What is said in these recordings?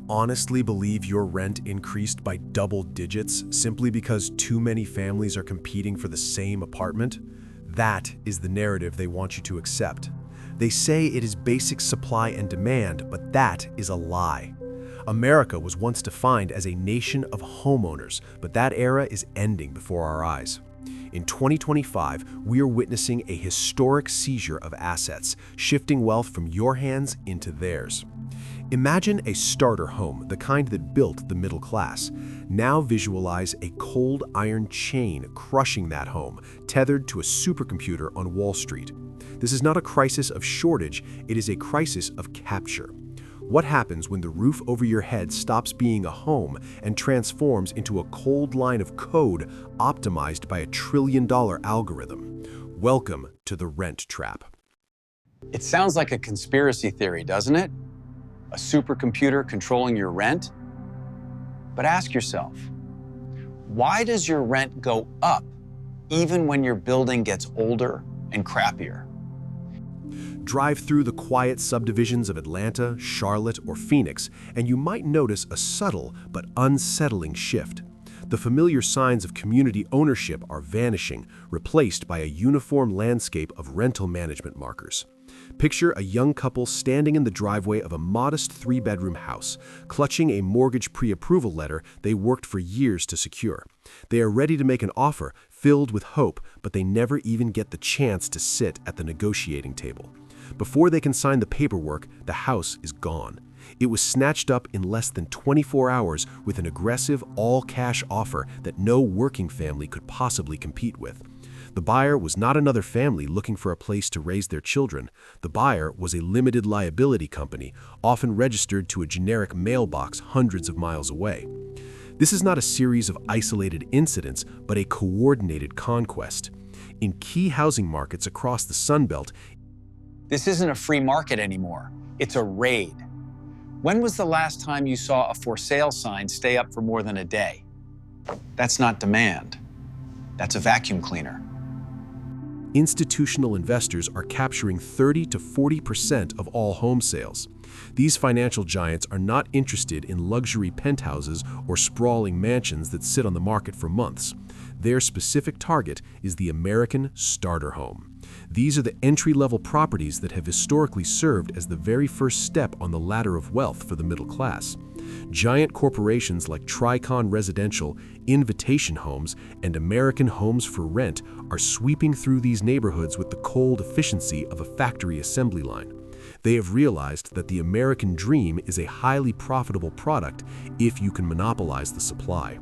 honestly believe your rent increased by double digits simply because too many families are competing for the same apartment? That is the narrative they want you to accept. They say it is basic supply and demand, but that is a lie. America was once defined as a nation of homeowners, but that era is ending before our eyes. In 2025, we are witnessing a historic seizure of assets, shifting wealth from your hands into theirs. Imagine a starter home, the kind that built the middle class. Now visualize a cold iron chain crushing that home, tethered to a supercomputer on Wall Street. This is not a crisis of shortage, it is a crisis of capture. What happens when the roof over your head stops being a home and transforms into a cold line of code optimized by a trillion-dollar algorithm? Welcome to the rent trap. It sounds like a conspiracy theory, doesn't it? A supercomputer controlling your rent? But ask yourself, why does your rent go up even when your building gets older and crappier? Drive through the quiet subdivisions of Atlanta, Charlotte, or Phoenix, and you might notice a subtle but unsettling shift. The familiar signs of community ownership are vanishing, replaced by a uniform landscape of rental management markers. Picture a young couple standing in the driveway of a modest three-bedroom house, clutching a mortgage pre-approval letter they worked for years to secure. They are ready to make an offer, filled with hope, but they never even get the chance to sit at the negotiating table. Before they can sign the paperwork, the house is gone. It was snatched up in less than 24 hours with an aggressive, all-cash offer that no working family could possibly compete with. The buyer was not another family looking for a place to raise their children. The buyer was a limited liability company, often registered to a generic mailbox hundreds of miles away. This is not a series of isolated incidents, but a coordinated conquest. In key housing markets across the Sun Belt, This isn't a free market anymore. It's a raid. When was the last time you saw a for sale sign stay up for more than a day? That's not demand. That's a vacuum cleaner. institutional investors are capturing 30 to 40% of all home sales. These financial giants are not interested in luxury penthouses or sprawling mansions that sit on the market for months. Their specific target is the American starter home. These are the entry-level properties that have historically served as the very first step on the ladder of wealth for the middle class. Giant corporations like Tricon Residential, Invitation Homes, and American Homes for Rent are sweeping through these neighborhoods with the cold efficiency of a factory assembly line. They have realized that the American dream is a highly profitable product if you can monopolize the supply.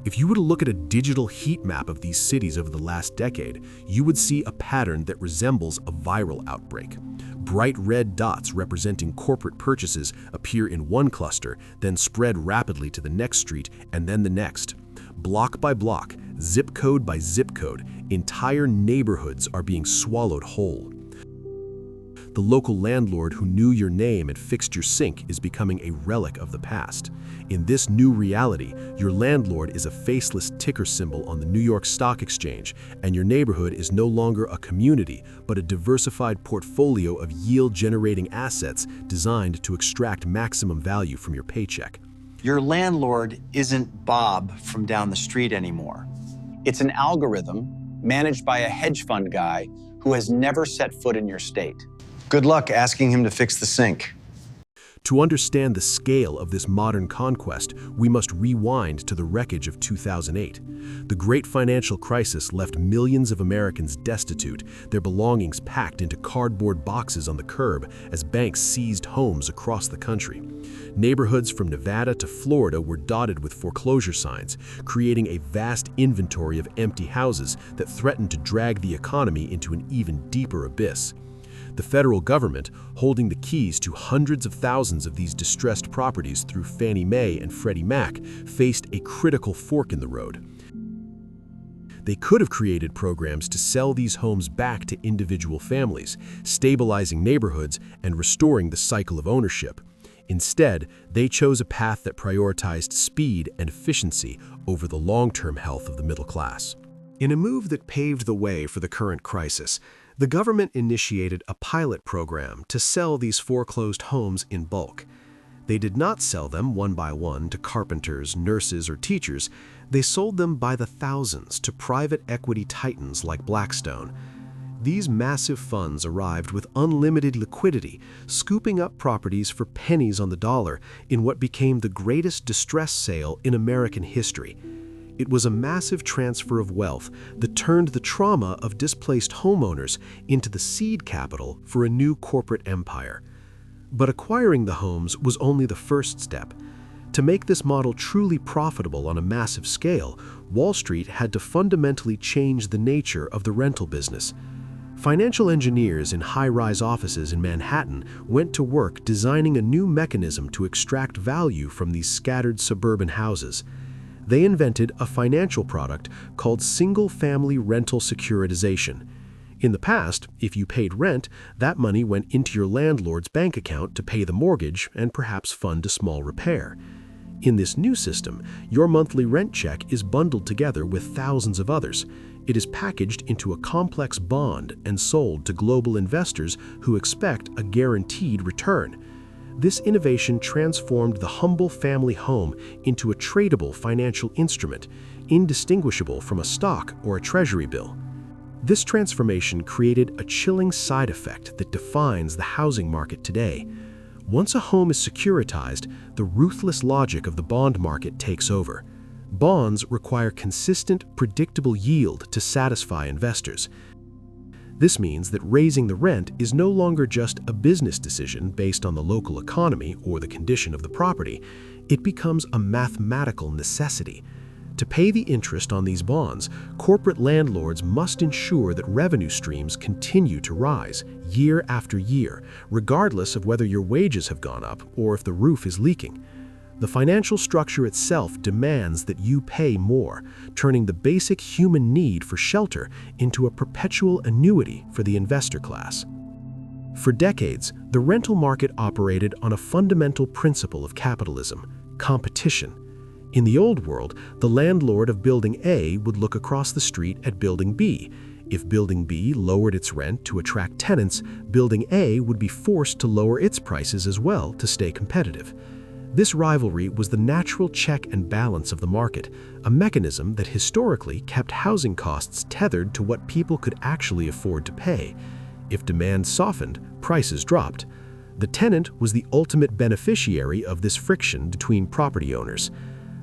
If you were to look at a digital heat map of these cities over the last decade, you would see a pattern that resembles a viral outbreak. Bright red dots representing corporate purchases appear in one cluster, then spread rapidly to the next street and then the next. Block by block, zip code by zip code, entire neighborhoods are being swallowed whole. The local landlord who knew your name and fixed your sink is becoming a relic of the past. In this new reality, your landlord is a faceless ticker symbol on the New York Stock Exchange, and your neighborhood is no longer a community, but a diversified portfolio of yield-generating assets designed to extract maximum value from your paycheck. Your landlord isn't Bob from down the street anymore. It's an algorithm managed by a hedge fund guy who has never set foot in your state. Good luck asking him to fix the sink. To understand the scale of this modern conquest, we must rewind to the wreckage of 2008. The great financial crisis left millions of Americans destitute, their belongings packed into cardboard boxes on the curb as banks seized homes across the country. Neighborhoods from Nevada to Florida were dotted with foreclosure signs, creating a vast inventory of empty houses that threatened to drag the economy into an even deeper abyss. The federal government, holding the keys to hundreds of thousands of these distressed properties through Fannie Mae and Freddie Mac, faced a critical fork in the road. They could have created programs to sell these homes back to individual families, stabilizing neighborhoods and restoring the cycle of ownership. Instead, they chose a path that prioritized speed and efficiency over the long-term health of the middle class. In a move that paved the way for the current crisis, the government initiated a pilot program to sell these foreclosed homes in bulk. They did not sell them one by one to carpenters, nurses, or teachers. They sold them by the thousands to private equity titans like Blackstone. These massive funds arrived with unlimited liquidity, scooping up properties for pennies on the dollar in what became the greatest distress sale in American history. It was a massive transfer of wealth that turned the trauma of displaced homeowners into the seed capital for a new corporate empire. But acquiring the homes was only the first step. To make this model truly profitable on a massive scale, Wall Street had to fundamentally change the nature of the rental business. Financial engineers in high-rise offices in Manhattan went to work designing a new mechanism to extract value from these scattered suburban houses. They invented a financial product called single-family rental securitization. In the past, if you paid rent, that money went into your landlord's bank account to pay the mortgage and perhaps fund a small repair. In this new system, your monthly rent check is bundled together with thousands of others. It is packaged into a complex bond and sold to global investors who expect a guaranteed return. This innovation transformed the humble family home into a tradable financial instrument, indistinguishable from a stock or a treasury bill. This transformation created a chilling side effect that defines the housing market today. Once a home is securitized, the ruthless logic of the bond market takes over. Bonds require consistent, predictable yield to satisfy investors. This means that raising the rent is no longer just a business decision based on the local economy or the condition of the property. It becomes a mathematical necessity. To pay the interest on these bonds, corporate landlords must ensure that revenue streams continue to rise year after year, regardless of whether your wages have gone up or if the roof is leaking. The financial structure itself demands that you pay more, turning the basic human need for shelter into a perpetual annuity for the investor class. For decades, the rental market operated on a fundamental principle of capitalism: competition. In the old world, the landlord of Building A would look across the street at Building B. If Building B lowered its rent to attract tenants, Building A would be forced to lower its prices as well to stay competitive. This rivalry was the natural check and balance of the market, a mechanism that historically kept housing costs tethered to what people could actually afford to pay. If demand softened, prices dropped. The tenant was the ultimate beneficiary of this friction between property owners.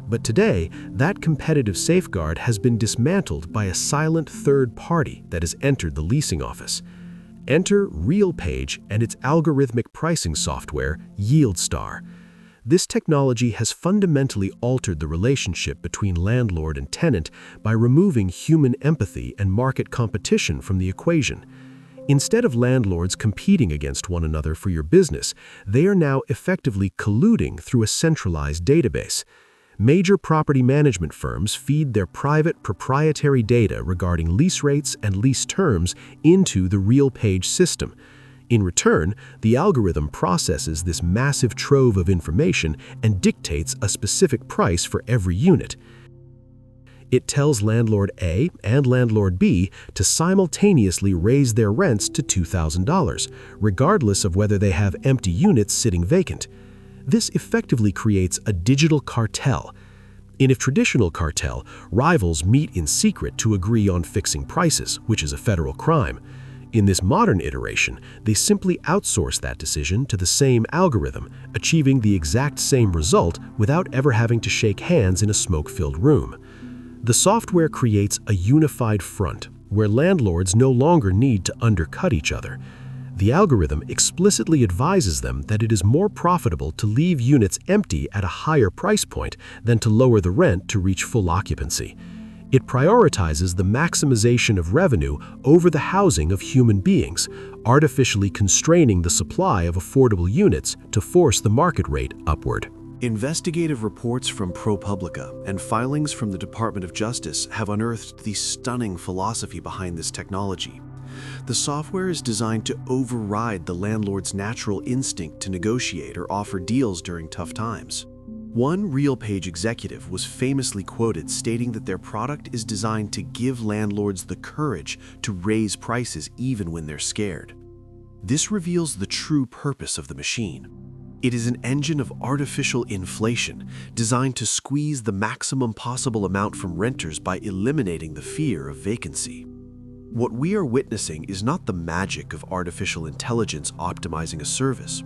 But today, that competitive safeguard has been dismantled by a silent third party that has entered the leasing office. Enter RealPage and its algorithmic pricing software, YieldStar. This technology has fundamentally altered the relationship between landlord and tenant by removing human empathy and market competition from the equation. Instead of landlords competing against one another for your business, they are now effectively colluding through a centralized database. Major property management firms feed their private proprietary data regarding lease rates and lease terms into the RealPage system. In return, the algorithm processes this massive trove of information and dictates a specific price for every unit. It tells landlord A and landlord B to simultaneously raise their rents to $2,000, regardless of whether they have empty units sitting vacant. This effectively creates a digital cartel. In a traditional cartel, rivals meet in secret to agree on fixing prices, which is a federal crime. In this modern iteration, they simply outsource that decision to the same algorithm, achieving the exact same result without ever having to shake hands in a smoke-filled room. The software creates a unified front, where landlords no longer need to undercut each other. The algorithm explicitly advises them that it is more profitable to leave units empty at a higher price point than to lower the rent to reach full occupancy. It prioritizes the maximization of revenue over the housing of human beings, artificially constraining the supply of affordable units to force the market rate upward. Investigative reports from ProPublica and filings from the Department of Justice have unearthed the stunning philosophy behind this technology. The software is designed to override the landlord's natural instinct to negotiate or offer deals during tough times. One RealPage executive was famously quoted stating that their product is designed to give landlords the courage to raise prices even when they're scared. This reveals the true purpose of the machine. It is an engine of artificial inflation designed to squeeze the maximum possible amount from renters by eliminating the fear of vacancy. What we are witnessing is not the magic of artificial intelligence optimizing a service.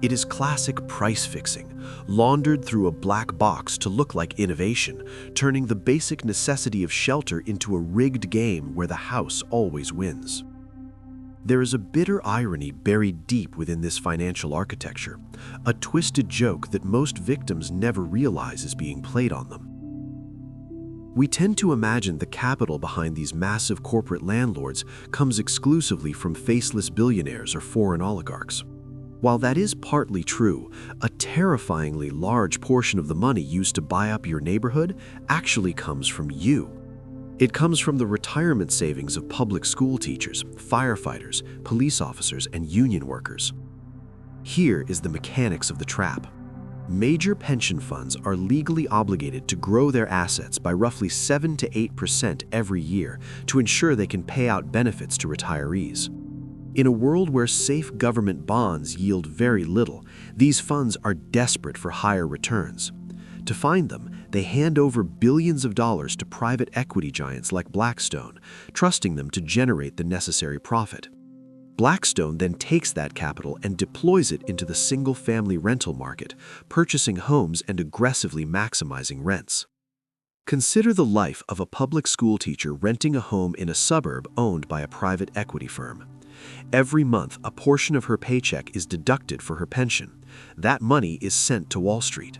It is classic price fixing, laundered through a black box to look like innovation, turning the basic necessity of shelter into a rigged game where the house always wins. There is a bitter irony buried deep within this financial architecture, a twisted joke that most victims never realize is being played on them. We tend to imagine the capital behind these massive corporate landlords comes exclusively from faceless billionaires or foreign oligarchs. While that is partly true, a terrifyingly large portion of the money used to buy up your neighborhood actually comes from you. It comes from the retirement savings of public school teachers, firefighters, police officers, and union workers. Here is the mechanics of the trap. Major pension funds are legally obligated to grow their assets by roughly 7 to 8% every year to ensure they can pay out benefits to retirees. In a world where safe government bonds yield very little, these funds are desperate for higher returns. To find them, they hand over billions of dollars to private equity giants like Blackstone, trusting them to generate the necessary profit. Blackstone then takes that capital and deploys it into the single-family rental market, purchasing homes and aggressively maximizing rents. Consider the life of a public school teacher renting a home in a suburb owned by a private equity firm. Every month, a portion of her paycheck is deducted for her pension. That money is sent to Wall Street.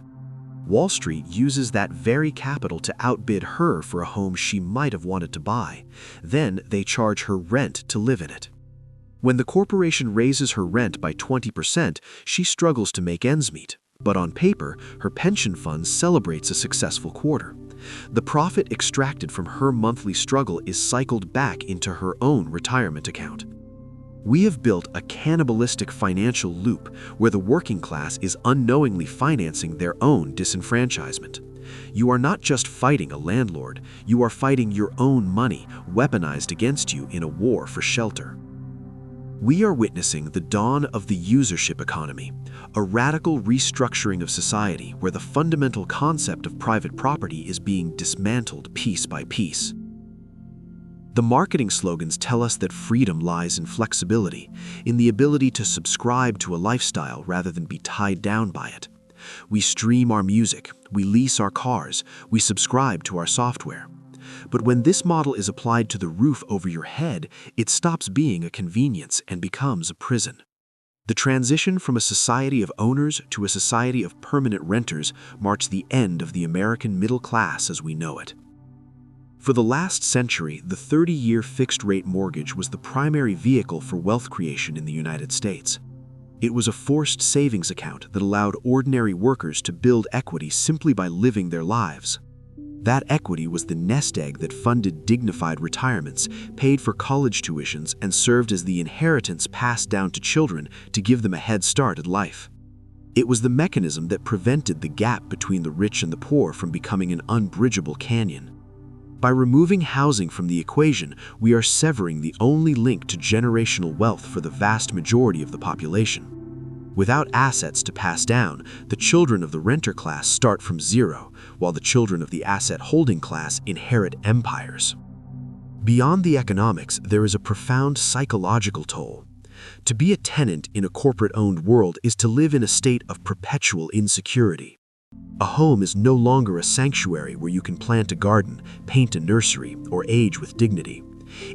Wall Street uses that very capital to outbid her for a home she might have wanted to buy. Then they charge her rent to live in it. When the corporation raises her rent by 20%, she struggles to make ends meet. But on paper, her pension fund celebrates a successful quarter. The profit extracted from her monthly struggle is cycled back into her own retirement account. We have built a cannibalistic financial loop where the working class is unknowingly financing their own disenfranchisement. You are not just fighting a landlord, you are fighting your own money weaponized against you in a war for shelter. We are witnessing the dawn of the usership economy, a radical restructuring of society where the fundamental concept of private property is being dismantled piece by piece. The marketing slogans tell us that freedom lies in flexibility, in the ability to subscribe to a lifestyle rather than be tied down by it. We stream our music, we lease our cars, we subscribe to our software. But when this model is applied to the roof over your head, it stops being a convenience and becomes a prison. The transition from a society of owners to a society of permanent renters marks the end of the American middle class as we know it. For the last century, the 30-year fixed-rate mortgage was the primary vehicle for wealth creation in the United States. It was a forced savings account that allowed ordinary workers to build equity simply by living their lives. That equity was the nest egg that funded dignified retirements, paid for college tuitions, and served as the inheritance passed down to children to give them a head start at life. It was the mechanism that prevented the gap between the rich and the poor from becoming an unbridgeable canyon. By removing housing from the equation, we are severing the only link to generational wealth for the vast majority of the population. Without assets to pass down, the children of the renter class start from zero, while the children of the asset-holding class inherit empires. Beyond the economics, there is a profound psychological toll. To be a tenant in a corporate-owned world is to live in a state of perpetual insecurity. A home is no longer a sanctuary where you can plant a garden, paint a nursery, or age with dignity.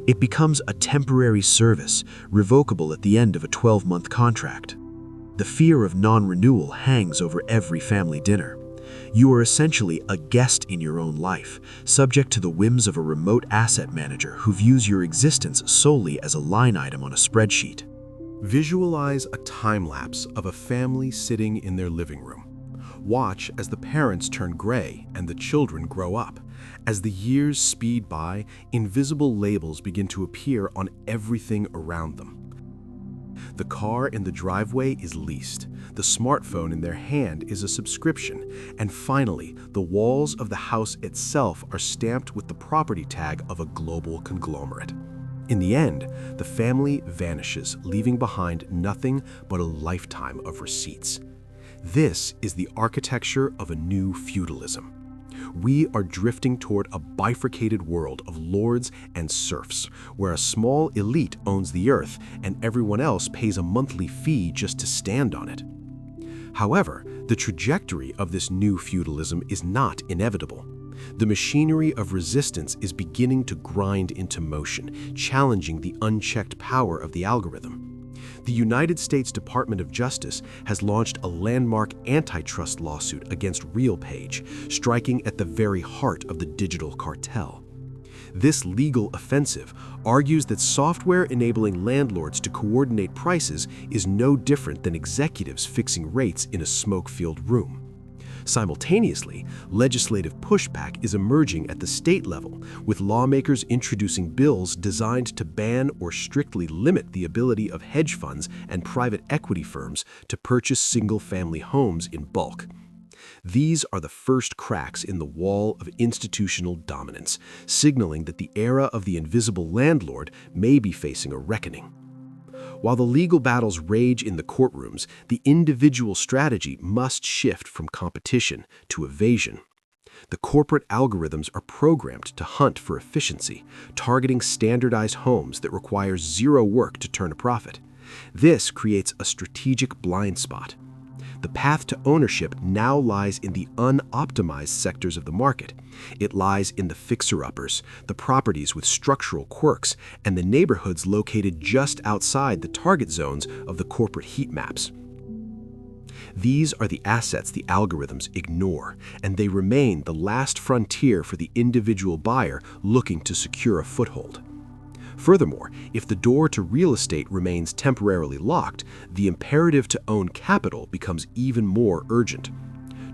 It becomes a temporary service, revocable at the end of a 12-month contract. The fear of non-renewal hangs over every family dinner. You are essentially a guest in your own life, subject to the whims of a remote asset manager who views your existence solely as a line item on a spreadsheet. Visualize a time-lapse of a family sitting in their living room. Watch as the parents turn gray and the children grow up. As the years speed by, invisible labels begin to appear on everything around them. The car in the driveway is leased, the smartphone in their hand is a subscription, and finally, the walls of the house itself are stamped with the property tag of a global conglomerate. In the end, the family vanishes, leaving behind nothing but a lifetime of receipts. This is the architecture of a new feudalism. We are drifting toward a bifurcated world of lords and serfs, where a small elite owns the earth and everyone else pays a monthly fee just to stand on it. However, the trajectory of this new feudalism is not inevitable. The machinery of resistance is beginning to grind into motion, challenging the unchecked power of the algorithm. The United States Department of Justice has launched a landmark antitrust lawsuit against RealPage, striking at the very heart of the digital cartel. This legal offensive argues that software enabling landlords to coordinate prices is no different than executives fixing rates in a smoke-filled room. Simultaneously, legislative pushback is emerging at the state level, with lawmakers introducing bills designed to ban or strictly limit the ability of hedge funds and private equity firms to purchase single-family homes in bulk. These are the first cracks in the wall of institutional dominance, signaling that the era of the invisible landlord may be facing a reckoning. While the legal battles rage in the courtrooms, the individual strategy must shift from competition to evasion. The corporate algorithms are programmed to hunt for efficiency, targeting standardized homes that require zero work to turn a profit. This creates a strategic blind spot. The path to ownership now lies in the unoptimized sectors of the market. It lies in the fixer-uppers, the properties with structural quirks, and the neighborhoods located just outside the target zones of the corporate heat maps. These are the assets the algorithms ignore, and they remain the last frontier for the individual buyer looking to secure a foothold. Furthermore, if the door to real estate remains temporarily locked, the imperative to own capital becomes even more urgent.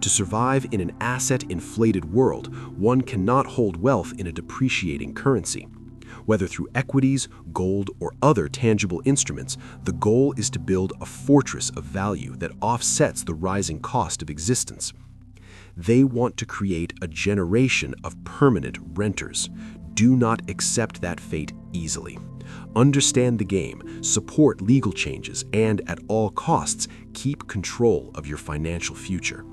To survive in an asset-inflated world, one cannot hold wealth in a depreciating currency. Whether through equities, gold, or other tangible instruments, the goal is to build a fortress of value that offsets the rising cost of existence. They want to create a generation of permanent renters. Do not accept that fate easily. Understand the game, support legal changes, and at all costs, keep control of your financial future.